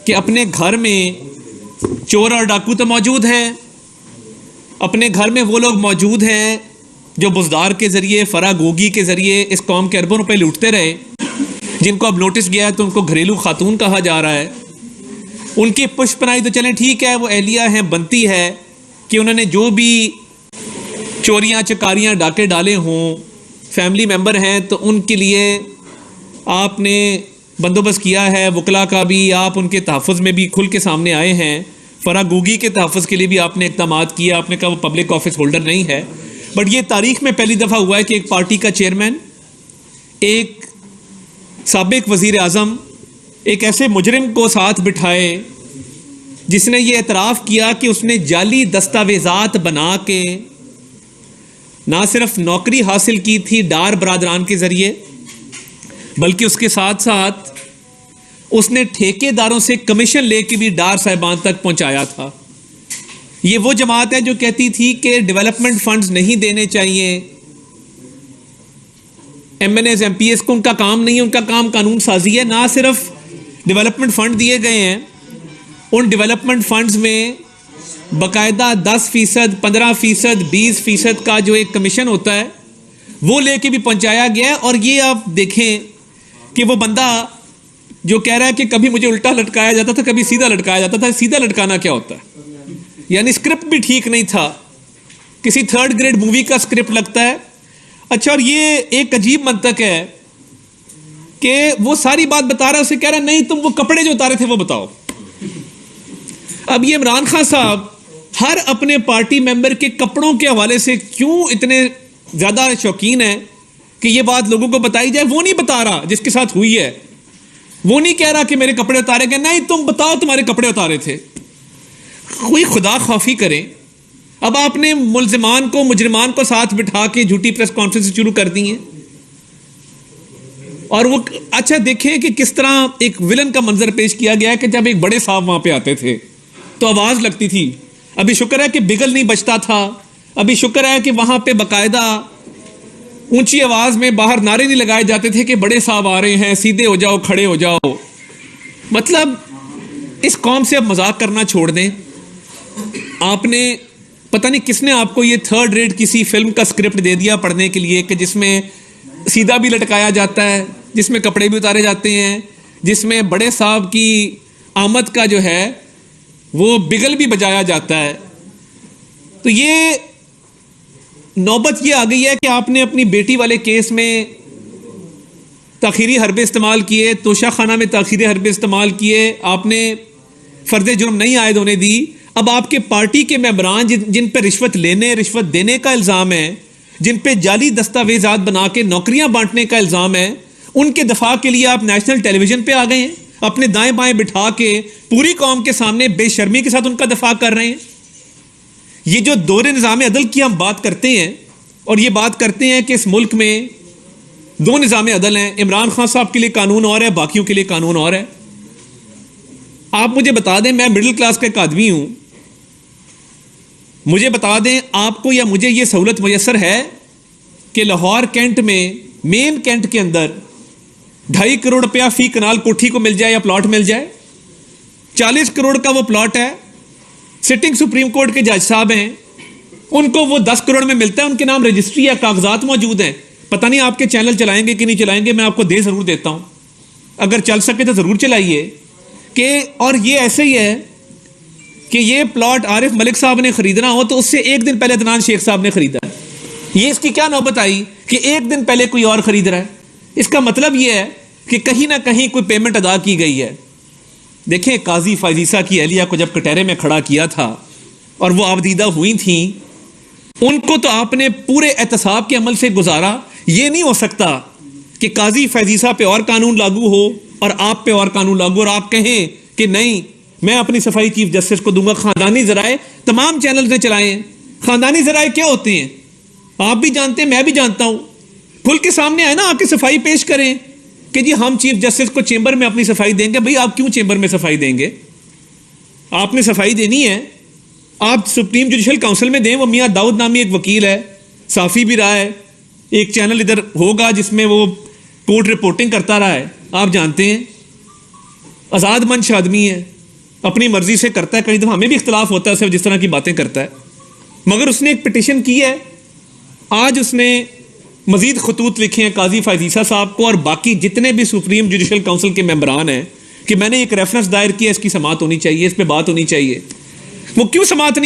کہ اپنے گھر میں چور اور ڈاکو تو موجود ہیں، اپنے گھر میں وہ لوگ موجود ہیں جو بزدار کے ذریعے، فراگوگی کے ذریعے اس قوم کے اربوں روپے لوٹتے رہے، جن کو اب نوٹس گیا ہے تو ان کو گھریلو خاتون کہا جا رہا ہے۔ ان کی پشت پناہی تو چلیں ٹھیک ہے، وہ اہلیہ ہیں، بنتی ہے کہ انہوں نے جو بھی چوریاں چکاریاں ڈاکے ڈالے ہوں، فیملی ممبر ہیں تو ان کے لیے آپ نے بندوبست کیا ہے، وکلا کا بھی، آپ ان کے تحفظ میں بھی کھل کے سامنے آئے ہیں، فراگوگی کے تحفظ کے لیے بھی آپ نے اقدامات کیے، آپ نے کہا وہ پبلک آفس ہولڈر نہیں ہے، بٹ یہ تاریخ میں پہلی دفعہ ہوا ہے کہ ایک پارٹی کا چیئرمین، ایک سابق وزیر اعظم ایک ایسے مجرم کو ساتھ بٹھائے جس نے یہ اعتراف کیا کہ اس نے جعلی دستاویزات بنا کے نہ صرف نوکری حاصل کی تھی ڈار برادران کے ذریعے، بلکہ اس کے ساتھ ساتھ اس نے ٹھیکے داروں سے کمیشن لے کے بھی ڈار صاحبان تک پہنچایا تھا۔ یہ وہ جماعت ہے جو کہتی تھی کہ ڈیولپمنٹ فنڈز نہیں دینے چاہیے، MNAs MPs کو ان کا کام نہیں ہے، ان کا کام قانون سازی ہے۔ نہ صرف ڈیولپمنٹ فنڈ دیے گئے ہیں، ان ڈیولپمنٹ فنڈز میں باقاعدہ 10%، 15%، 20% کا جو ایک کمیشن ہوتا ہے وہ لے کے بھی پہنچایا گیا ہے۔ اور یہ آپ دیکھیں کہ وہ بندہ جو کہہ رہا ہے کہ کبھی مجھے الٹا لٹکایا جاتا تھا، کبھی سیدھا لٹکایا جاتا تھا، سیدھا لٹکانا کیا ہوتا ہے؟ یعنی اسکرپٹ بھی ٹھیک نہیں تھا، کسی 3rd گریڈ مووی کا اسکرپٹ لگتا ہے۔ اچھا، اور یہ ایک عجیب منطق ہے کہ وہ ساری بات بتا رہا ہے، اسے کہہ رہا ہے نہیں تم وہ کپڑے جو اتارے تھے وہ بتاؤ۔ اب یہ عمران خان صاحب ہر اپنے پارٹی ممبر کے کپڑوں کے حوالے سے کیوں اتنے زیادہ شوقین ہیں کہ یہ بات لوگوں کو بتائی جائے؟ وہ نہیں بتا رہا جس کے ساتھ ہوئی ہے، وہ نہیں کہہ رہا کہ میرے کپڑے اتارے گئے، نہیں تم بتاؤ تمہارے کپڑے اتارے تھے۔ کوئی خدا خوفی کریں۔ اب آپ نے ملزمان کو، مجرمان کو ساتھ بٹھا کے جھوٹی پریس کانفرنس شروع کر دی ہیں، اور وہ اچھا دیکھیں کہ کس طرح ایک ولن کا منظر پیش کیا گیا ہے کہ جب ایک بڑے صاحب وہاں پہ آتے تھے تو آواز لگتی تھی، ابھی شکر ہے کہ بگل نہیں بجتا تھا، ابھی شکر ہے کہ وہاں پہ باقاعدہ اونچی آواز میں باہر نعرے نہیں لگائے جاتے تھے کہ بڑے صاحب آ رہے ہیں، سیدھے ہو جاؤ، کھڑے ہو جاؤ۔ مطلب اس قوم سے اب مذاق کرنا چھوڑ دیں۔ آپ نے پتہ نہیں کس نے آپ کو یہ 3rd ریٹ کسی فلم کا اسکرپٹ دے دیا پڑھنے کے لیے کہ جس میں سیدھا بھی لٹکایا جاتا ہے، جس میں کپڑے بھی اتارے جاتے ہیں، جس میں بڑے صاحب کی آمد کا جو ہے وہ بگل بھی بجایا جاتا ہے۔ تو یہ نوبت یہ آ گئی ہے کہ آپ نے اپنی بیٹی والے کیس میں تاخیری حربے استعمال کیے، توشہ خانہ میں تاخیری حربے استعمال کیے، آپ نے فرض جرم نہیں عائد ہونے دی۔ اب آپ کے پارٹی کے ممبران جن پہ رشوت لینے، رشوت دینے کا الزام ہے، جن پہ جعلی دستاویزات بنا کے نوکریاں بانٹنے کا الزام ہے، ان کے دفاع کے لیے آپ نیشنل ٹیلی ویژن پہ آ گئے ہیں، اپنے دائیں بائیں بٹھا کے پوری قوم کے سامنے بے شرمی کے ساتھ ان کا دفاع کر رہے ہیں۔ یہ جو دور نظام عدل کی ہم بات کرتے ہیں، اور یہ بات کرتے ہیں کہ اس ملک میں 2 نظام عدل ہیں، عمران خان صاحب کے لیے قانون اور ہے، باقیوں کے لیے قانون اور ہے۔ آپ مجھے بتا دیں، میں مڈل کلاس کا ایک آدمی ہوں، مجھے بتا دیں آپ کو یا مجھے یہ سہولت میسر ہے کہ لاہور کینٹ میں، مین کینٹ کے اندر 2.5 کروڑ روپیہ فی کنال کوٹھی کو مل جائے یا پلاٹ مل جائے؟ 40 کروڑ کا وہ پلاٹ ہے، سٹنگ سپریم کورٹ کے جج صاحب ہیں، ان کو وہ 10 کروڑ میں ملتا ہے، ان کے نام رجسٹری ہے، کاغذات موجود ہیں۔ پتہ نہیں آپ کے چینل چلائیں گے کہ نہیں چلائیں گے، میں آپ کو دے ضرور دیتا ہوں، اگر چل سکے تو ضرور چلائیے۔ کہ اور یہ ایسے ہی ہے کہ یہ پلاٹ عارف ملک صاحب نے خریدنا ہو تو اس سے 1 دن پہلے عدنان شیخ صاحب نے خریدا ہے۔ یہ اس کی کیا نوبت آئی کہ 1 دن پہلے کوئی اور خرید رہا ہے؟ اس کا مطلب یہ ہے کہ کہیں نہ کہیں کوئی پیمنٹ ادا کی گئی ہے۔ دیکھیں قاضی فائزیسہ کی اہلیہ کو جب کٹہرے میں کھڑا کیا تھا اور وہ آبدیدہ ہوئی تھیں، ان کو تو آپ نے پورے احتساب کے عمل سے گزارا۔ یہ نہیں ہو سکتا کہ قاضی فائزیسہ پہ اور قانون لاگو ہو اور آپ پہ اور قانون لاگو، اور آپ کہیں کہ نہیں میں اپنی صفائی چیف جسٹس کو دوں گا۔ خاندانی ذرائع تمام چینلز نے چلائے ہیں۔ خاندانی ذرائع کیا ہوتے ہیں آپ بھی جانتے ہیں، میں بھی جانتا ہوں۔ کھل کے سامنے آئے نا، آپ کی صفائی پیش کریں کہ جی ہم چیف جسٹس کو چیمبر میں اپنی صفائی دیں گے۔ بھئی آپ کیوں چیمبر میں صفائی دیں گے؟ آپ نے صفائی دینی ہے، آپ سپریم جوڈیشل کونسل میں دیں۔ وہ میاں داؤد نامی ایک وکیل ہے، صحافی بھی رہا ہے، ایک چینل ادھر ہوگا جس میں وہ کورٹ رپورٹنگ کرتا رہا ہے، آپ جانتے ہیں، آزاد منش آدمی ہے، اپنی مرضی سے کرتا ہے, کئی دفعہ ہمیں بھی اختلاف ہوتا ہے, صرف جس طرح کی باتیں کرتا ہے, مگر اس نے ایک پٹیشن کی ہے. آج اس نے مزید خطوط لکھے ہیں قاضی فائز عیسیٰ صاحب کو اور باقی جتنے بھی سپریم جوڈیشل کونسل کے ممبران ہیں کہ میں نے ایک ریفرنس دائر کیا, اس کی سماعت ہونی چاہیے, اس پہ بات ہونی چاہیے. وہ کیوں سماعت نہیں